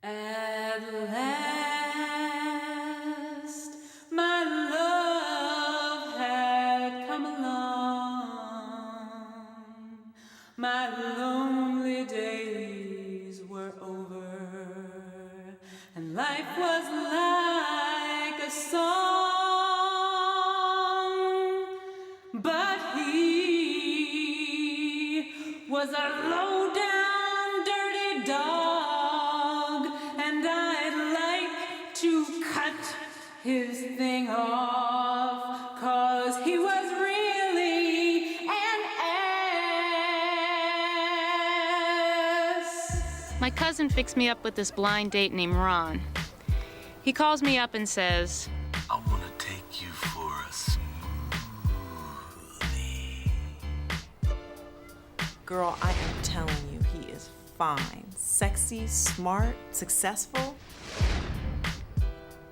At last, my love had come along. My lonely days were over, and life was like a song. But he was a low-down, dirty dog, and I'd like to cut his thing off, 'cause he was really an ass. My cousin fixed me up with this blind date named Ron. He calls me up and says, I want to take you for a smoothie. Girl, I am telling you, he is fine. Sexy, smart, successful.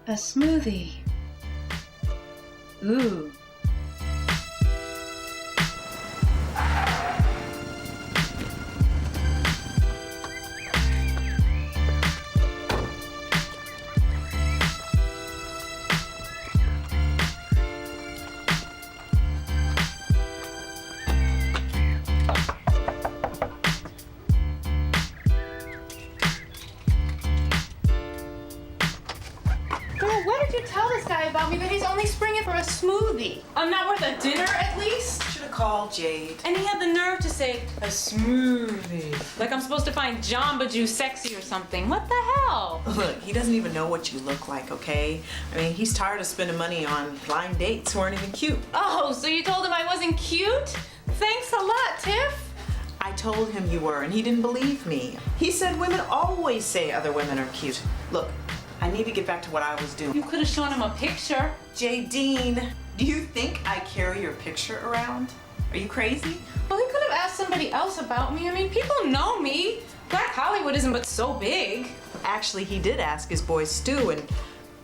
a smoothie. Ooh. Girl, what did you tell this guy about me that he's only springing for a smoothie? I'm not worth a dinner at least? Should have called Jade. And he had the nerve to say, a smoothie. Like I'm supposed to find Jamba Juice sexy or something. What the hell? Look, he doesn't even know what you look like, okay? I mean, he's tired of spending money on blind dates who aren't even cute. Oh, so you told him I wasn't cute? Thanks a lot, Tiff. I told him you were, and he didn't believe me. He said women always say other women are cute. Look, I need to get back to what I was doing. You could have shown him a picture. Jadine, do you think I carry your picture around? Are you crazy? Well, he could have asked somebody else about me. I mean, people know me. Black Hollywood isn't but so big. Actually, he did ask his boy Stu, and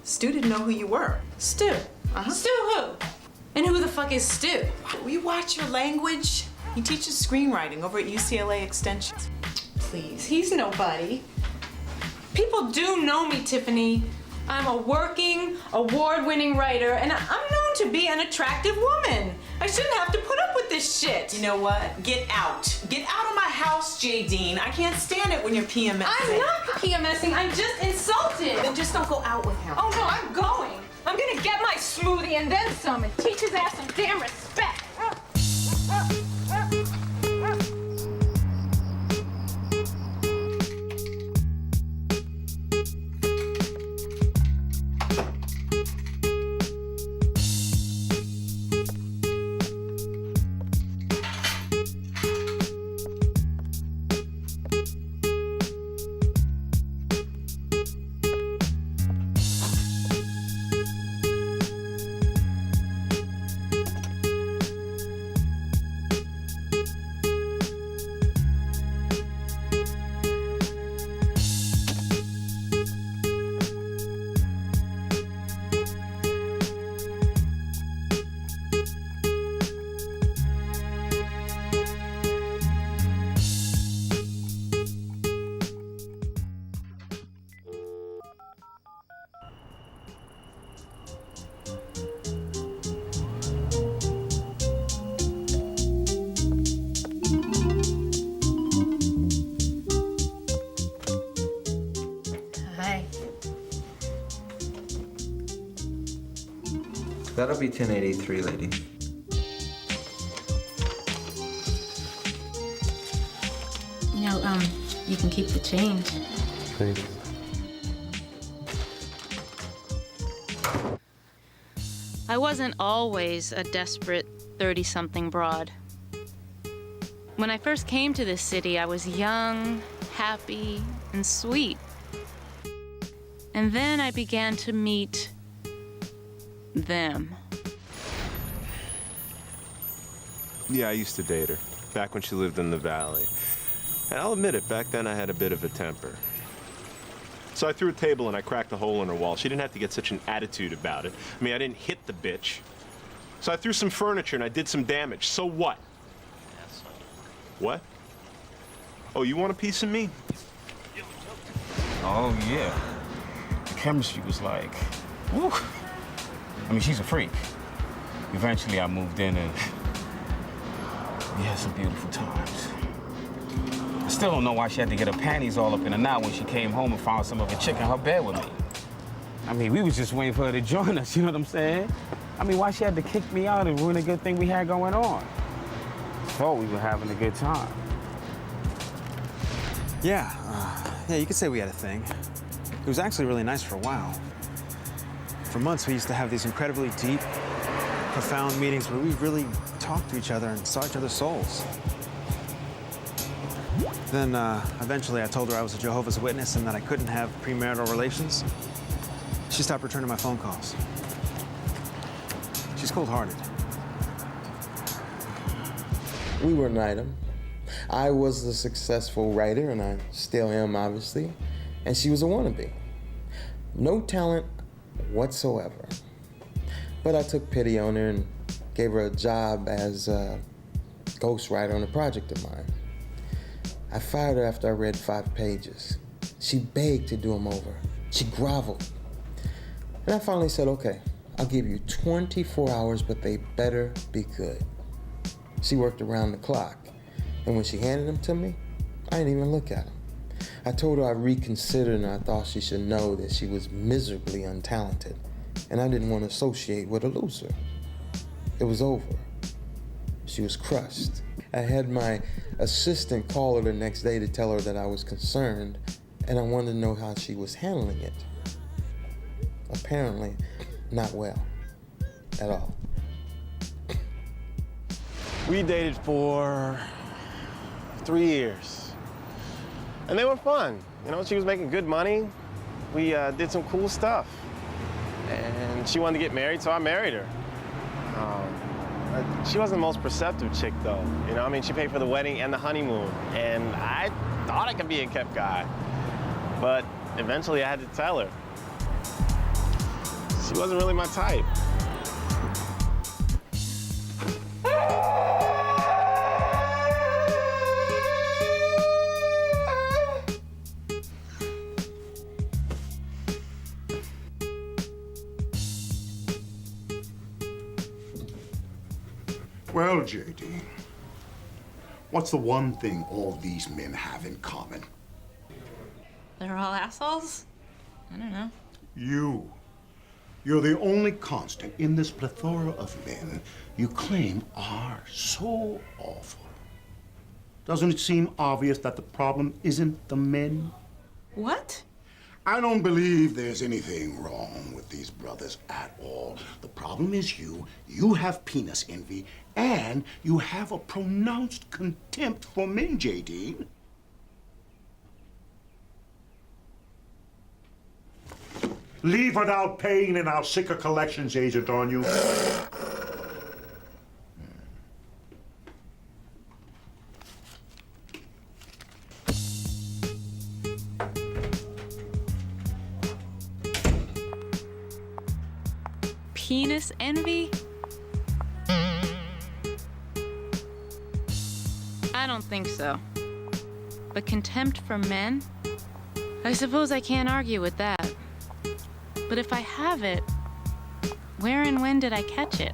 Stu didn't know who you were. Stu. Uh-huh. Stu who? And who the fuck is Stu? Will you watch your language? He teaches screenwriting over at UCLA Extension. Please. He's nobody. People do know me, Tiffany. I'm a working, award-winning writer, and I'm known to be an attractive woman. I shouldn't have to put up with this shit. You know what? Get out. Get out of my house, Jadine. I can't stand it when you're PMSing. I'm not PMSing. I'm just insulted. Then just don't go out with him. Oh no, I'm going. I'm gonna get my smoothie and then some and teach his ass some damn respect. Hi. That'll be 1083, lady. You can keep the change. Please. I wasn't always a desperate 30-something broad. When I first came to this city, I was young, happy, and sweet. And then I began to meet them. Yeah, I used to date her, back when she lived in the valley. And I'll admit it, back then I had a bit of a temper. So I threw a table and I cracked a hole in her wall. She didn't have to get such an attitude about it. I mean, I didn't hit the bitch. So I threw some furniture and I did some damage. So what? What? Oh, you want a piece of me? Oh, yeah. The chemistry was like, woo. I mean, she's a freak. Eventually, I moved in and we had some beautiful times. I still don't know why she had to get her panties all up in a knot when she came home and found some of a chick in her bed with me. I mean, we was just waiting for her to join us, you know what I'm saying? I mean, why she had to kick me out and ruin a good thing we had going on? Thought we were having a good time. Yeah, you could say we had a thing. It was actually really nice for a while. For months, we used to have these incredibly deep, profound meetings where we really talked to each other and saw each other's souls. Then, eventually, I told her I was a Jehovah's Witness and that I couldn't have premarital relations. She stopped returning my phone calls. She's cold-hearted. We were an item. I was a successful writer, and I still am, obviously, and she was a wannabe. No talent whatsoever. But I took pity on her and gave her a job as a ghostwriter on a project of mine. I fired her after I read 5 pages. She begged to do them over. She groveled. And I finally said, okay, I'll give you 24 hours, but they better be good. She worked around the clock. And when she handed them to me, I didn't even look at them. I told her I reconsidered and I thought she should know that she was miserably untalented. And I didn't want to associate with a loser. It was over. She was crushed. I had my assistant call her the next day to tell her that I was concerned and I wanted to know how she was handling it. Apparently, not well at all. We dated for 3 years. And they were fun. You know, she was making good money. We did some cool stuff. And she wanted to get married, so I married her. She wasn't the most perceptive chick, though. You know, I mean, she paid for the wedding and the honeymoon. And I thought I could be a kept guy. But eventually I had to tell her. She wasn't really my type. Well, Jadine, what's the one thing all these men have in common? They're all assholes? I don't know. You're the only constant in this plethora of men you claim are so awful. Doesn't it seem obvious that the problem isn't the men? What? I don't believe there's anything wrong with these brothers at all. The problem is you. You have penis envy, and you have a pronounced contempt for men, Jadine. Leave without paying and I'll sick a collections agent on you. Penis envy? I don't think so. But contempt for men? I suppose I can't argue with that. But if I have it, where and when did I catch it?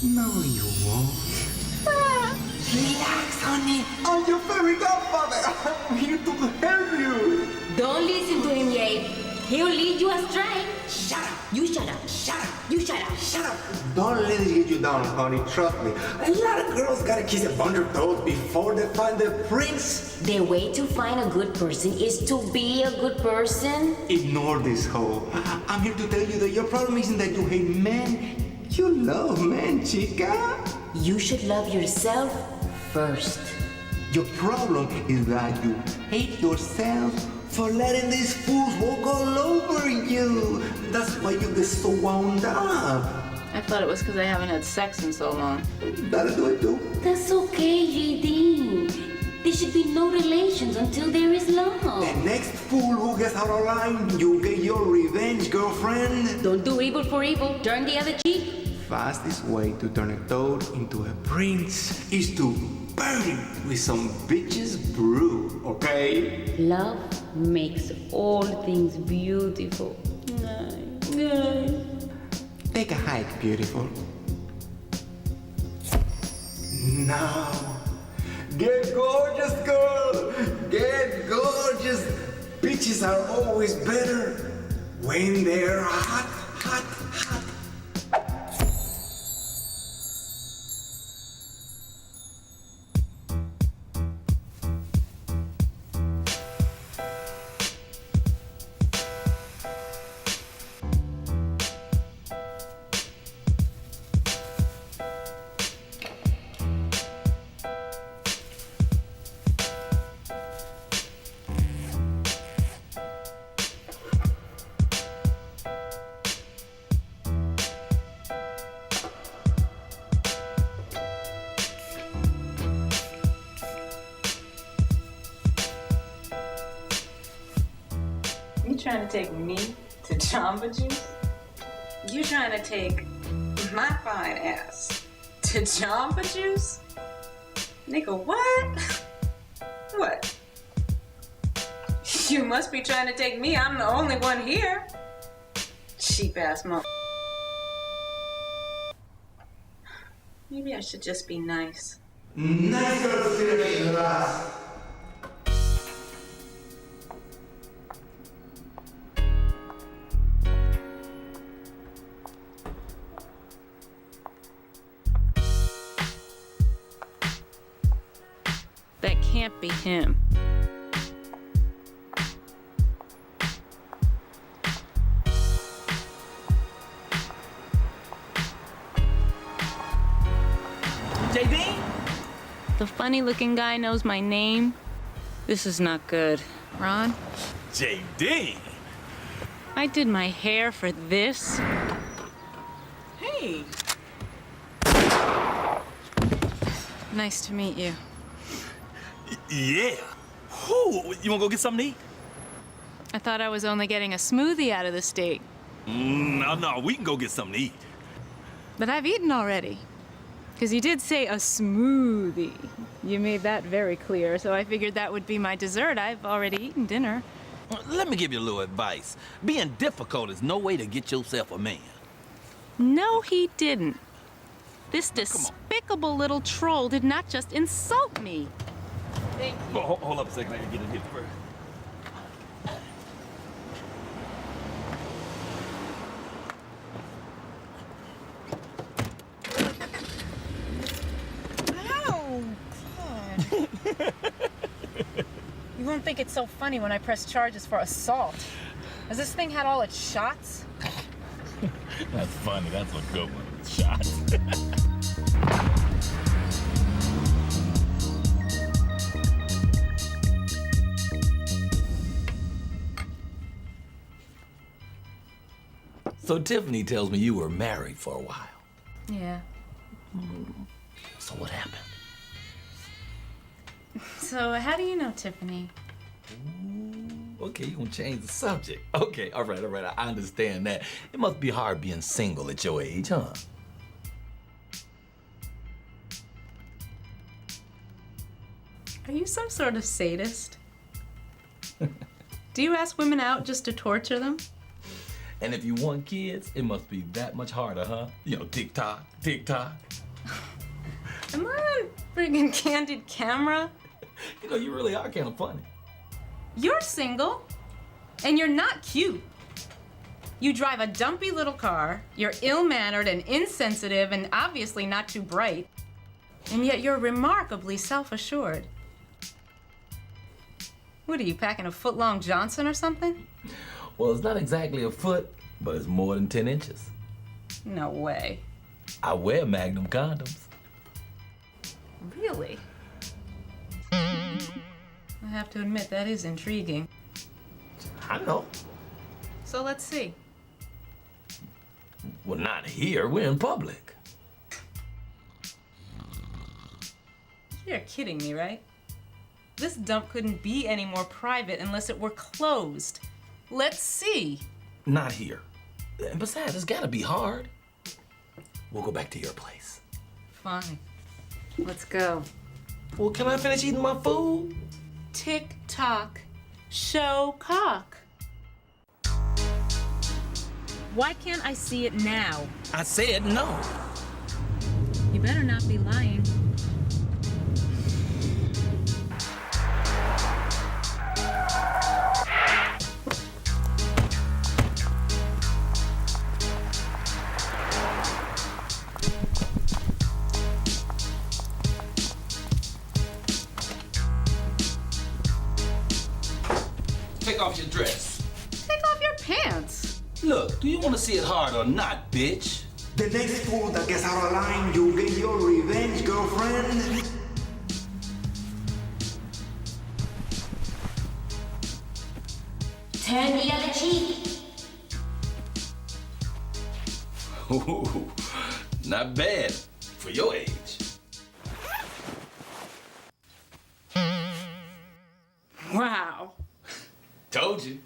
No, you won't. Relax, honey. I'm your fairy godfather. I'm here to help you. Don't listen to him, Jade. He'll lead you astray. Shut up. You shut up. Shut up. You shut up. Shut up. Don't let it get you down, honey. Trust me. A lot of girls gotta kiss a bunch of toes before they find their prince. The way to find a good person is to be a good person. Ignore this hoe. I'm here to tell you that your problem isn't that you hate men. You love men, chica. You should love yourself first. Your problem is that you hate yourself for letting these fools walk all over you. That's why you get so wound up. I thought it was because I haven't had sex in so long. That'll do it too. That's okay, Jadine. There should be no relations until there is love. The next fool who gets out of line, you get your revenge, girlfriend. Don't do evil for evil. Turn the other cheek. Fastest way to turn a toad into a prince is to burn him with some bitch's brew, okay? Love makes all things beautiful. Take a hike, beautiful. Now, get gorgeous, girl. Get gorgeous. Bitches are always better when they're hot, hot, hot. You trying to take me to Jamba Juice? You trying to take my fine ass to Jamba Juice? Nigga, what? What? You must be trying to take me. I'm the only one here. Cheap ass mother. Maybe I should just be nice. Nice girl to sit in the glass. That can't be him. Jadine? The funny-looking guy knows my name. This is not good. Ron? Jadine! I did my hair for this. Hey. Nice to meet you. Yeah. Whew, you wanna go get something to eat? I thought I was only getting a smoothie out of the steak. No, we can go get something to eat. But I've eaten already. Because you did say a smoothie. You made that very clear, so I figured that would be my dessert. I've already eaten dinner. Let me give you a little advice. Being difficult is no way to get yourself a man. No, he didn't. This despicable little troll did not just insult me. Thank you. Oh, hold up a second, I gotta get in here first. Oh, God. You won't think it's so funny when I press charges for assault. Has this thing had all its shots? That's funny, that's a good one. Shots. So Tiffany tells me you were married for a while. Yeah. So what happened? So how do you know Tiffany? Okay, you gonna change the subject. Okay, all right, I understand that. It must be hard being single at your age, huh? Are you some sort of sadist? Do you ask women out just to torture them? And if you want kids, it must be that much harder, huh? You know, tick-tock, tick-tock. Am I on friggin' candid camera? You know, you really are kind of funny. You're single, and you're not cute. You drive a dumpy little car, you're ill-mannered and insensitive and obviously not too bright, and yet you're remarkably self-assured. What are you, packing a foot-long Johnson or something? Well, it's not exactly a foot, but it's more than 10 inches. No way. I wear Magnum condoms. Really? I have to admit, that is intriguing. I know. So let's see. Well, not here. We're in public. You're kidding me, right? This dump couldn't be any more private unless it were closed. Let's see. Not here. And besides, it's gotta be hard. We'll go back to your place. Fine. Let's go. Well, can I finish eating my food? Tick tock, show cock. Why can't I see it now? I said no. You better not be lying. Take off your dress. Take off your pants. Look, do you want to see it hard or not, bitch? The next fool that gets out of line, you get your revenge, girlfriend. Turn the other cheek. Ooh, not bad for your age. Wow. Told you.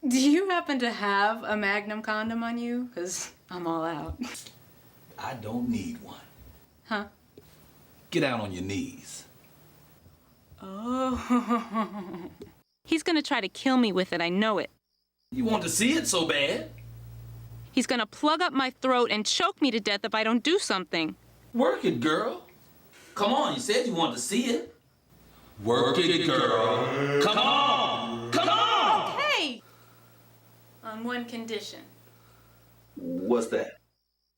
Do you happen to have a Magnum condom on you? Because I'm all out. I don't need one. Huh? Get out on your knees. Oh. He's gonna try to kill me with it, I know it. You want to see it so bad? He's gonna plug up my throat and choke me to death if I don't do something. Work it, girl. Come on, you said you wanted to see it. Work it, girl. Come on! Come on! Okay! On one condition. What's that?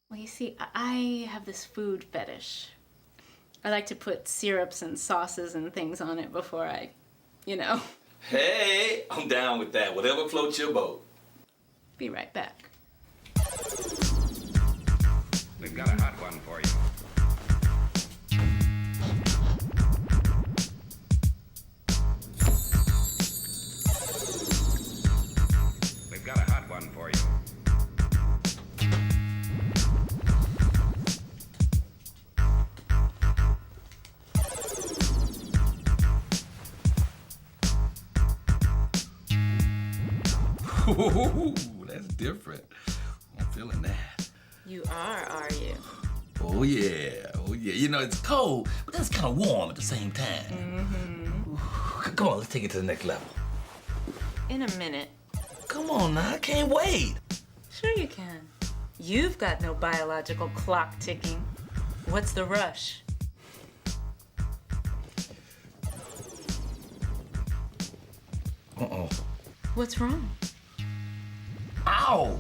Well, you see, I have this food fetish. I like to put syrups and sauces and things on it before I, you know. Hey, I'm down with that. Whatever floats your boat. Be right back. We've got a hot one for you. We've got a hot one for you. Ooh, that's different. I'm feeling that. You are you? Oh yeah, oh yeah. You know, it's cold, but that's kind of warm at the same time. Mm-hmm. Come on, let's take it to the next level. In a minute. Come on now, I can't wait. Sure you can. You've got no biological clock ticking. What's the rush? Uh-oh. What's wrong? Ow!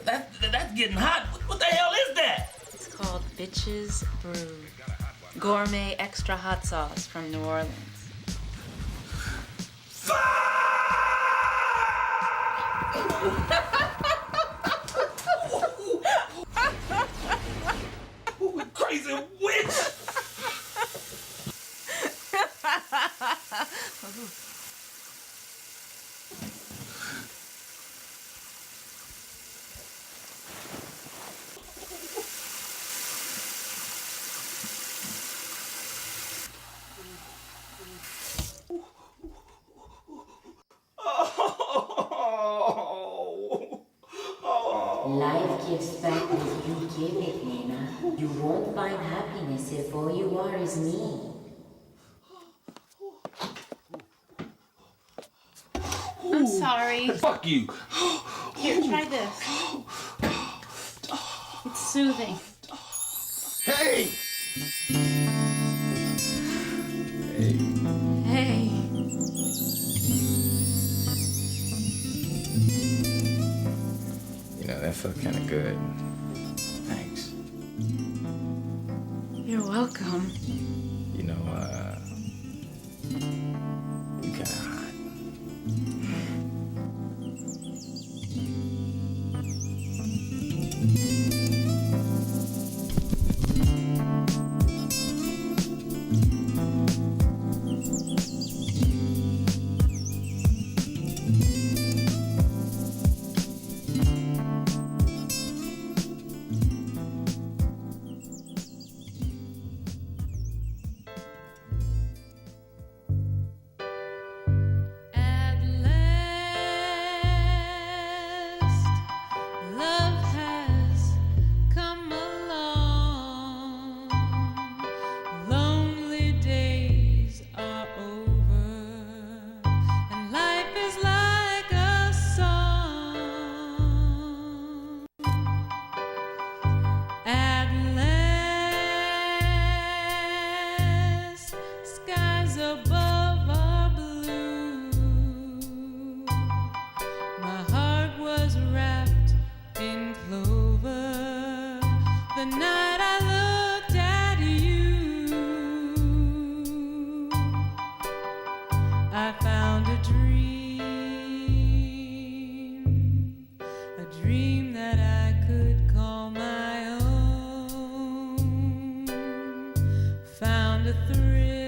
That's getting hot. What the hell is that? It's called Bitches Brew. Gourmet extra hot sauce from New Orleans. Crazy witch! Life gives back as you give it, Nina. You won't find happiness if all you are is me. I'm sorry. Fuck you. Here, try this. It's soothing. Hey! Hey. felt kind of good. Thanks. You're welcome. You know, you kind of hot. At last, love has come along. Lonely days are over, and life is like a song. At last, skies above are blue. My heart was wrapped in clover the night I looked at you. I found a dream that I could call my own. Found a thrill